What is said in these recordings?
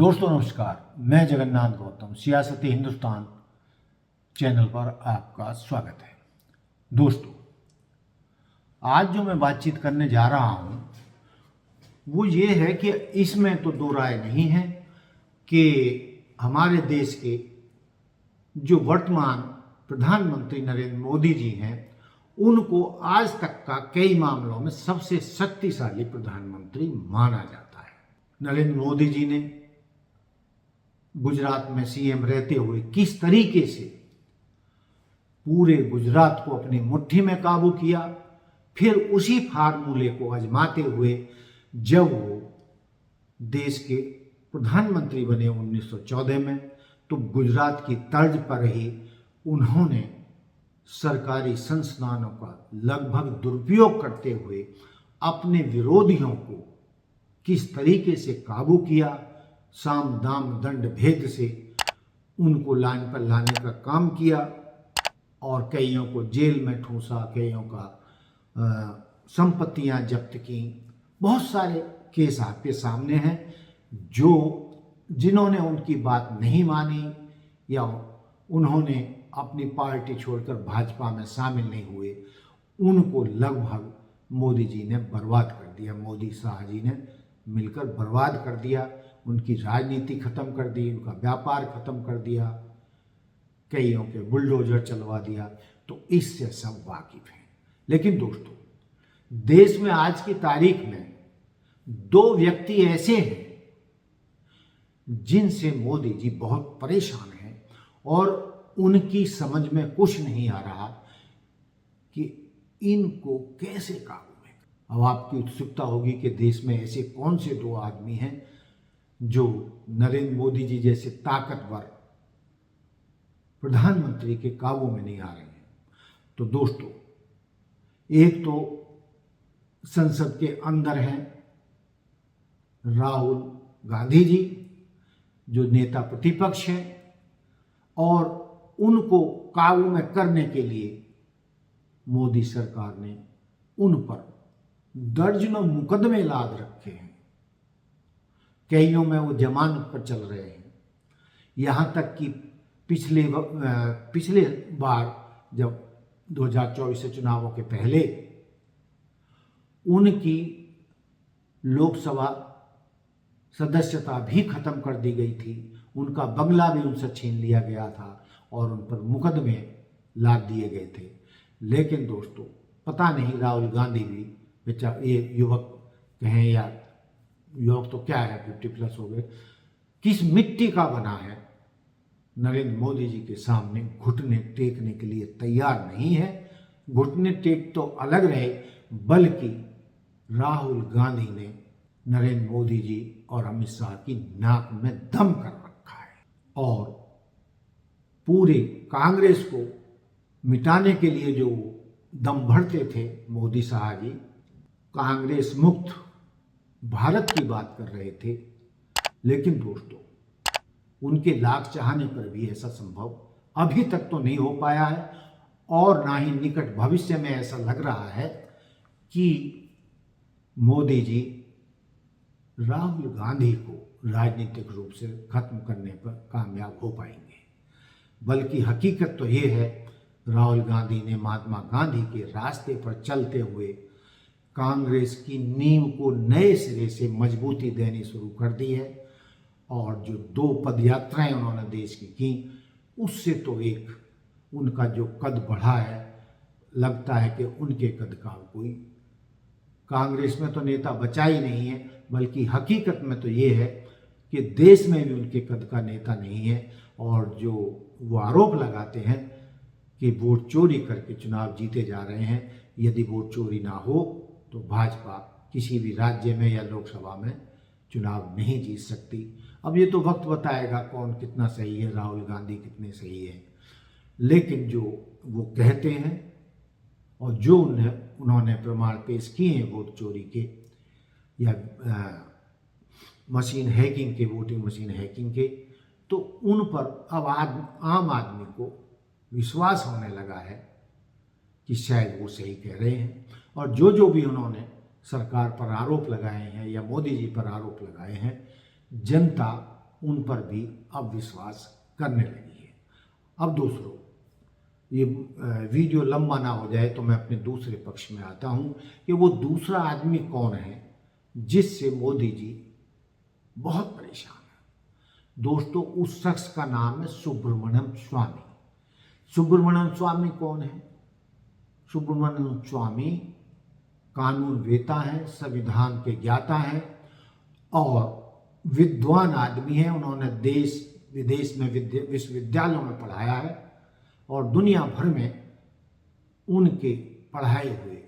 दोस्तों नमस्कार, मैं जगन्नाथ गौतम सियासती हिंदुस्तान चैनल पर आपका स्वागत है। दोस्तों, आज जो मैं बातचीत करने जा रहा हूँ वो ये है कि इसमें तो दो राय नहीं है कि हमारे देश के जो वर्तमान प्रधानमंत्री नरेंद्र मोदी जी हैं उनको आज तक का कई मामलों में सबसे शक्तिशाली प्रधानमंत्री माना जाता है। नरेंद्र मोदी जी ने गुजरात में सीएम रहते हुए किस तरीके से पूरे गुजरात को अपनी मुट्ठी में काबू किया, फिर उसी फार्मूले को आजमाते हुए जब वो देश के प्रधानमंत्री बने 1914 में, तो गुजरात की तर्ज पर ही उन्होंने सरकारी संस्थानों का लगभग दुरुपयोग करते हुए अपने विरोधियों को किस तरीके से काबू किया, साम दाम दंड भेद से उनको लाइन पर लाने का काम किया और कईयों को जेल में ठूंसा, कईयों का संपत्तियां जब्त की। बहुत सारे केस आपके सामने हैं जो जिन्होंने उनकी बात नहीं मानी या उन्होंने अपनी पार्टी छोड़कर भाजपा में शामिल नहीं हुए, उनको लगभग मोदी जी ने बर्बाद कर दिया। मोदी शाह जी ने मिलकर बर्बाद कर दिया, उनकी राजनीति खत्म कर दी, उनका व्यापार खत्म कर दिया, कईयों के बुलडोजर चलवा दिया। तो इससे सब वाकिफ हैं। लेकिन दोस्तों, देश में आज की तारीख में दो व्यक्ति ऐसे हैं जिनसे मोदी जी बहुत परेशान हैं और उनकी समझ में कुछ नहीं आ रहा कि इनको कैसे काबू में। अब आपकी उत्सुकता होगी कि देश में ऐसे कौन से दो आदमी हैं जो नरेंद्र मोदी जी जैसे ताकतवर प्रधानमंत्री के काबू में नहीं आ रहे हैं। तो दोस्तों, एक तो संसद के अंदर हैं राहुल गांधी जी जो नेता प्रतिपक्ष हैं, और उनको काबू में करने के लिए मोदी सरकार ने उन पर दर्जनों मुकदमे लाद रखे हैं। कईयों में वो जमानत पर चल रहे हैं। यहाँ तक कि पिछले बार जब 2024 के चुनावों के पहले उनकी लोकसभा सदस्यता भी खत्म कर दी गई थी, उनका बंगला भी उनसे छीन लिया गया था और उन पर मुकदमे लाद दिए गए थे। लेकिन दोस्तों, पता नहीं राहुल गांधी भी बेचारा, ये युवक कहें या युवक तो क्या है, 50+ हो गए, किस मिट्टी का बना है, नरेंद्र मोदी जी के सामने घुटने टेकने के लिए तैयार नहीं है। घुटने टेक तो अलग रहे, बल्कि राहुल गांधी ने नरेंद्र मोदी जी और अमित शाह की नाक में दम कर रखा है और पूरे कांग्रेस को मिटाने के लिए जो दम भरते थे मोदी शाह जी, कांग्रेस मुक्त भारत की बात कर रहे थे। लेकिन दोस्तों, उनके लाख चाहने पर भी ऐसा संभव अभी तक तो नहीं हो पाया है और ना ही निकट भविष्य में ऐसा लग रहा है कि मोदी जी राहुल गांधी को राजनीतिक रूप से खत्म करने पर कामयाब हो पाएंगे। बल्कि हकीकत तो ये है, राहुल गांधी ने महात्मा गांधी के रास्ते पर चलते हुए कांग्रेस की नींव को नए सिरे से मजबूती देनी शुरू कर दी है और जो 2 पदयात्राएं उन्होंने देश की उससे तो एक उनका जो कद बढ़ा है, लगता है कि उनके कद का कोई कांग्रेस में तो नेता बचा ही नहीं है। बल्कि हकीकत में तो ये है कि देश में भी उनके कद का नेता नहीं है। और जो वो आरोप लगाते हैं कि वोट चोरी करके चुनाव जीते जा रहे हैं, यदि वोट चोरी ना हो तो भाजपा किसी भी राज्य में या लोकसभा में चुनाव नहीं जीत सकती। अब ये तो वक्त बताएगा कौन कितना सही है, राहुल गांधी कितने सही है। लेकिन जो वो कहते हैं और जो उन्होंने प्रमाण पेश किए हैं वोट चोरी के या मशीन हैकिंग के, वोटिंग मशीन हैकिंग के, तो उन पर अब आम आदमी को विश्वास होने लगा है कि शायद वो सही कह रहे हैं। और जो भी उन्होंने सरकार पर आरोप लगाए हैं या मोदी जी पर आरोप लगाए हैं, जनता उन पर भी अब विश्वास करने लगी है। अब दोस्तों, ये वीडियो लंबा ना हो जाए तो मैं अपने दूसरे पक्ष में आता हूँ कि वो दूसरा आदमी कौन है जिससे मोदी जी बहुत परेशान है। दोस्तों, उस शख्स का नाम है सुब्रमण्यम स्वामी। सुब्रमण्यम स्वामी कौन है? सुब्रमण्यम स्वामी कानून वेता हैं, संविधान के ज्ञाता हैं और विद्वान आदमी हैं। उन्होंने देश विदेश में विश्वविद्यालयों में पढ़ाया है और दुनिया भर में उनके पढ़ाए हुए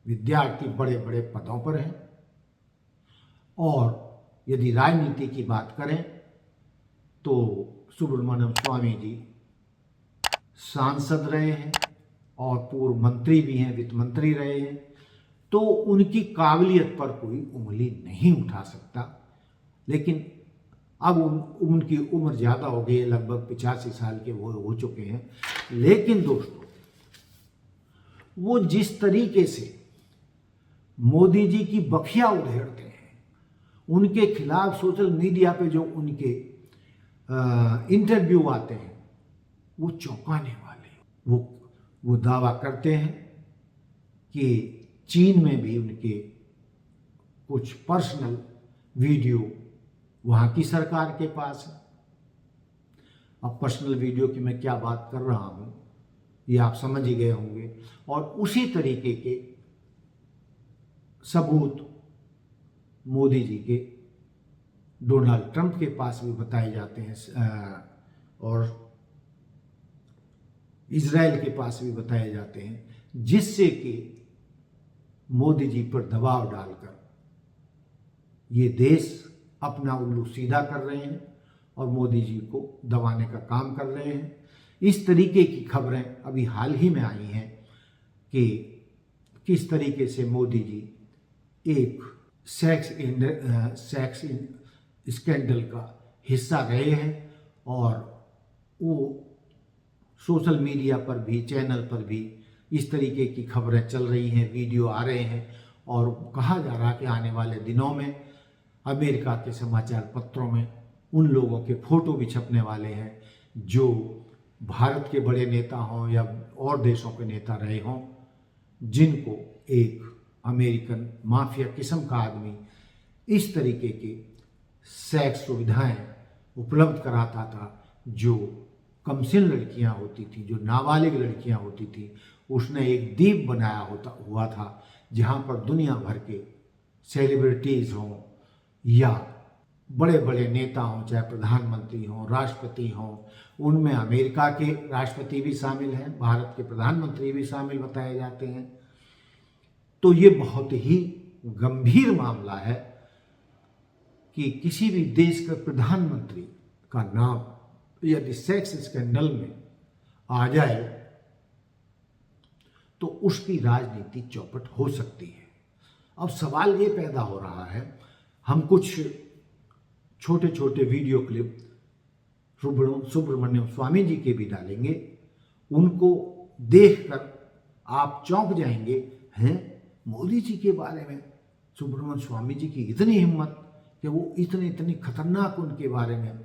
विद्यार्थी बड़े बड़े पदों पर हैं। और यदि राजनीति की बात करें तो सुब्रमण्यम स्वामी जी सांसद रहे हैं और पूर्व मंत्री भी हैं, वित्त मंत्री रहे हैं, तो उनकी काबिलियत पर कोई उंगली नहीं उठा सकता। लेकिन अब उनकी उम्र ज़्यादा हो गई है, लगभग 85 साल के वो हो चुके हैं। लेकिन दोस्तों, वो जिस तरीके से मोदी जी की बखिया उधेड़ते हैं, उनके खिलाफ सोशल मीडिया पे जो उनके इंटरव्यू आते हैं, वो चौंकाने वाले। वो दावा करते हैं कि चीन में भी उनके कुछ पर्सनल वीडियो वहाँ की सरकार के पास है। अब पर्सनल वीडियो की मैं क्या बात कर रहा हूँ ये आप समझ ही गए होंगे। और उसी तरीके के सबूत मोदी जी के डोनाल्ड ट्रंप के पास भी बताए जाते हैं और इजराइल के पास भी बताए जाते हैं, जिससे कि मोदी जी पर दबाव डालकर ये देश अपना उल्लू सीधा कर रहे हैं और मोदी जी को दबाने का काम कर रहे हैं। इस तरीके की खबरें अभी हाल ही में आई हैं कि किस तरीके से मोदी जी एक सेक्स स्कैंडल का हिस्सा रहे हैं और वो सोशल मीडिया पर भी, चैनल पर भी इस तरीके की खबरें चल रही हैं, वीडियो आ रहे हैं और कहा जा रहा है कि आने वाले दिनों में अमेरिका के समाचार पत्रों में उन लोगों के फोटो भी छपने वाले हैं जो भारत के बड़े नेता हों या और देशों के नेता रहे हों, जिनको एक अमेरिकन माफिया किस्म का आदमी इस तरीके के सेक्स सुविधाएं उपलब्ध कराता था। जो कमसिन लड़कियां होती थी, जो नाबालिग लड़कियां होती थी, उसने एक द्वीप बनाया हुआ था जहां पर दुनिया भर के सेलिब्रिटीज़ हों या बड़े बड़े नेता हों, चाहे प्रधानमंत्री हों, राष्ट्रपति हों, उनमें अमेरिका के राष्ट्रपति भी शामिल हैं, भारत के प्रधानमंत्री भी शामिल बताए जाते हैं। तो ये बहुत ही गंभीर मामला है कि किसी भी देश का प्रधानमंत्री का नाम यदि सेक्स स्कैंडल में आ जाए तो उसकी राजनीति चौपट हो सकती है। अब सवाल ये पैदा हो रहा है, हम कुछ छोटे छोटे वीडियो क्लिप सुब्रमण्यम स्वामी जी के भी डालेंगे, उनको देखकर आप चौंक जाएंगे, हैं मोदी जी के बारे में सुब्रमण्यम स्वामी जी की इतनी हिम्मत कि वो इतनी खतरनाक उनके बारे में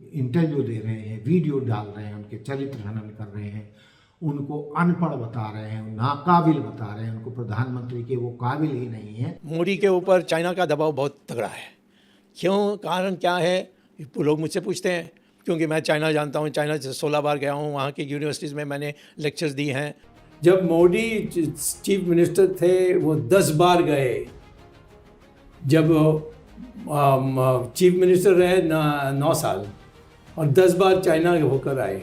इंटरव्यू दे रहे हैं, वीडियो डाल रहे हैं, उनके चरित्र हनन कर रहे हैं, उनको अनपढ़ बता रहे हैं, नाकाबिल बता रहे हैं, उनको प्रधानमंत्री के वो काबिल ही नहीं है। मोदी के ऊपर चाइना का दबाव बहुत तगड़ा है। क्यों, कारण क्या है, लोग मुझसे पूछते हैं, क्योंकि मैं चाइना जानता हूँ, चाइना से 16 बार गया हूँ, वहाँ की यूनिवर्सिटीज़ में मैंने लेक्चर्स दी हैं। जब मोदी चीफ मिनिस्टर थे वो 10 बार गए, जब चीफ मिनिस्टर रहे 9 साल और 10 बार चाइना होकर आए।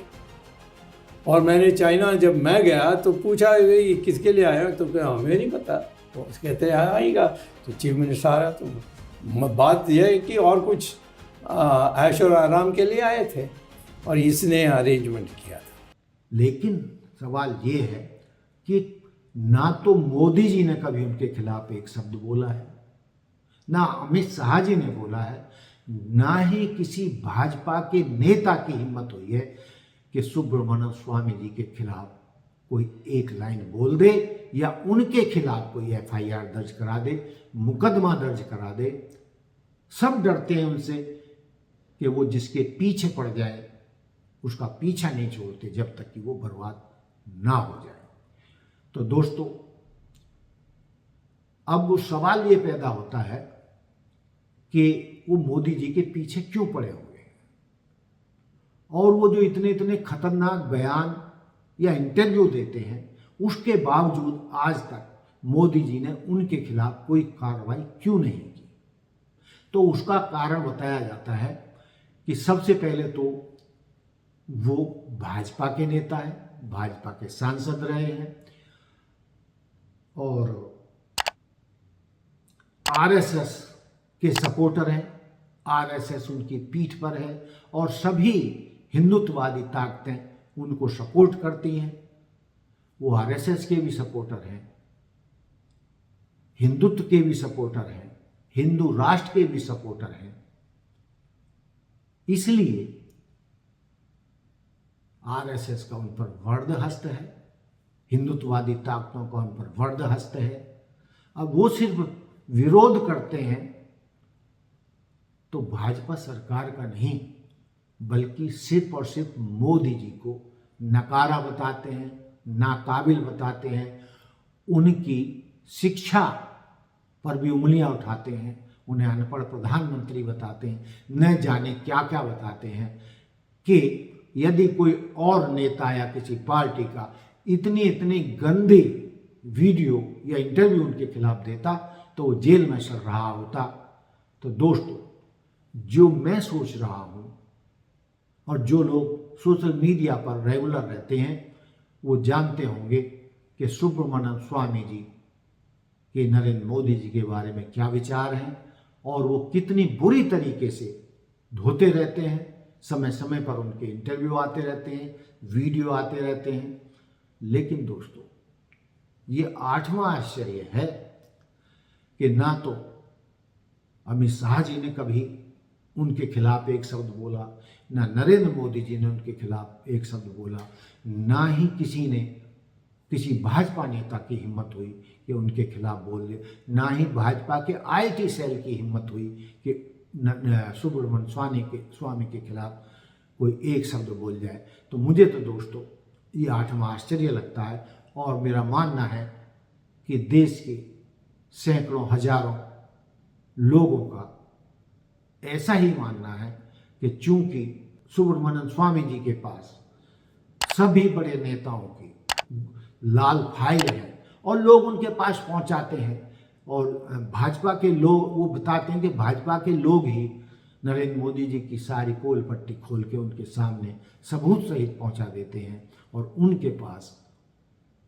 और मैंने चाइना जब मैं गया तो पूछा ये किसके लिए आया, तो हमें नहीं पता। तो कहते हैं आएगा, तो चीफ मिनिस्टर आया। तो बात यह है कि और कुछ ऐश और आराम के लिए आए थे और इसने अरेंजमेंट किया था। लेकिन सवाल ये है कि ना तो मोदी जी ने कभी उनके खिलाफ एक शब्द बोला है, ना अमित शाह जी ने बोला है, ना ही किसी भाजपा के नेता की हिम्मत हुई है कि सुब्रमण्यम स्वामी जी के खिलाफ कोई एक लाइन बोल दे या उनके खिलाफ कोई FIR दर्ज करा दे, मुकदमा दर्ज करा दे। सब डरते हैं उनसे कि वो जिसके पीछे पड़ जाए उसका पीछा नहीं छोड़ते जब तक कि वो बर्बाद ना हो जाए। तो दोस्तों, अब वो सवाल ये पैदा होता है कि वो मोदी जी के पीछे क्यों पड़े हुए हैं, और वो जो इतने इतने खतरनाक बयान या इंटरव्यू देते हैं उसके बावजूद आज तक मोदी जी ने उनके खिलाफ कोई कार्रवाई क्यों नहीं की। तो उसका कारण बताया जाता है कि सबसे पहले तो वो भाजपा के नेता हैं, भाजपा के सांसद रहे हैं और आरएसएस के सपोर्टर हैं, आरएसएस उनकी पीठ पर है और सभी हिंदुत्ववादी ताकतें उनको सपोर्ट करती हैं। वो आरएसएस के भी सपोर्टर हैं, हिंदुत्व के भी सपोर्टर हैं, हिंदू राष्ट्र के भी सपोर्टर हैं। इसलिए आरएसएस का उन पर वर्द हस्त है, हिंदुत्ववादी ताकतों का उन पर वर्द हस्त है। अब वो सिर्फ विरोध करते हैं तो भाजपा सरकार का नहीं, बल्कि सिर्फ और सिर्फ मोदी जी को नकारा बताते हैं, नाकाबिल बताते हैं, उनकी शिक्षा पर भी उंगलियां उठाते हैं, उन्हें अनपढ़ प्रधानमंत्री बताते हैं, न जाने क्या क्या बताते हैं कि यदि कोई और नेता या किसी पार्टी का इतनी इतनी गंदी वीडियो या इंटरव्यू उनके खिलाफ देता तो वो जेल में सड़ रहा होता। तो दोस्तों, जो मैं सोच रहा हूँ और जो लोग सोशल मीडिया पर रेगुलर रहते हैं वो जानते होंगे कि सुब्रमण्यम स्वामी जी के नरेंद्र मोदी जी के बारे में क्या विचार हैं और वो कितनी बुरी तरीके से धोते रहते हैं। समय समय पर उनके इंटरव्यू आते रहते हैं, वीडियो आते रहते हैं। लेकिन दोस्तों, ये 8वां आश्चर्य है कि ना तो अमित शाह जी ने कभी उनके खिलाफ एक शब्द बोला, ना नरेंद्र मोदी जी ने उनके खिलाफ एक शब्द बोला, ना ही किसी ने किसी भाजपा नेता की हिम्मत हुई कि उनके खिलाफ बोल दे, ना ही भाजपा के आईटी सेल की हिम्मत हुई कि सुब्रमण्यम स्वामी के खिलाफ कोई एक शब्द बोल जाए। तो मुझे तो दोस्तों ये 8वां आश्चर्य लगता है और मेरा मानना है कि देश के सैकड़ों हजारों लोगों का ऐसा ही मानना है कि चूंकि सुब्रमण्यम स्वामी जी के पास सभी बड़े नेताओं की लाल फाइल है और लोग उनके पास पहुंचाते हैं और भाजपा के लोग वो बताते हैं कि भाजपा के लोग ही नरेंद्र मोदी जी की सारी पोल पट्टी खोल के उनके सामने सबूत सहित पहुंचा देते हैं और उनके पास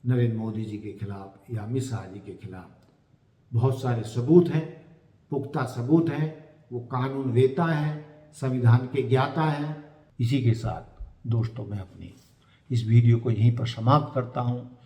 नरेंद्र मोदी जी के खिलाफ या अमित शाह जी के खिलाफ बहुत सारे सबूत हैं, पुख्ता सबूत हैं। वो कानून वेता हैं, संविधान के ज्ञाता हैं। इसी के साथ दोस्तों मैं अपनी इस वीडियो को यहीं पर समाप्त करता हूँ।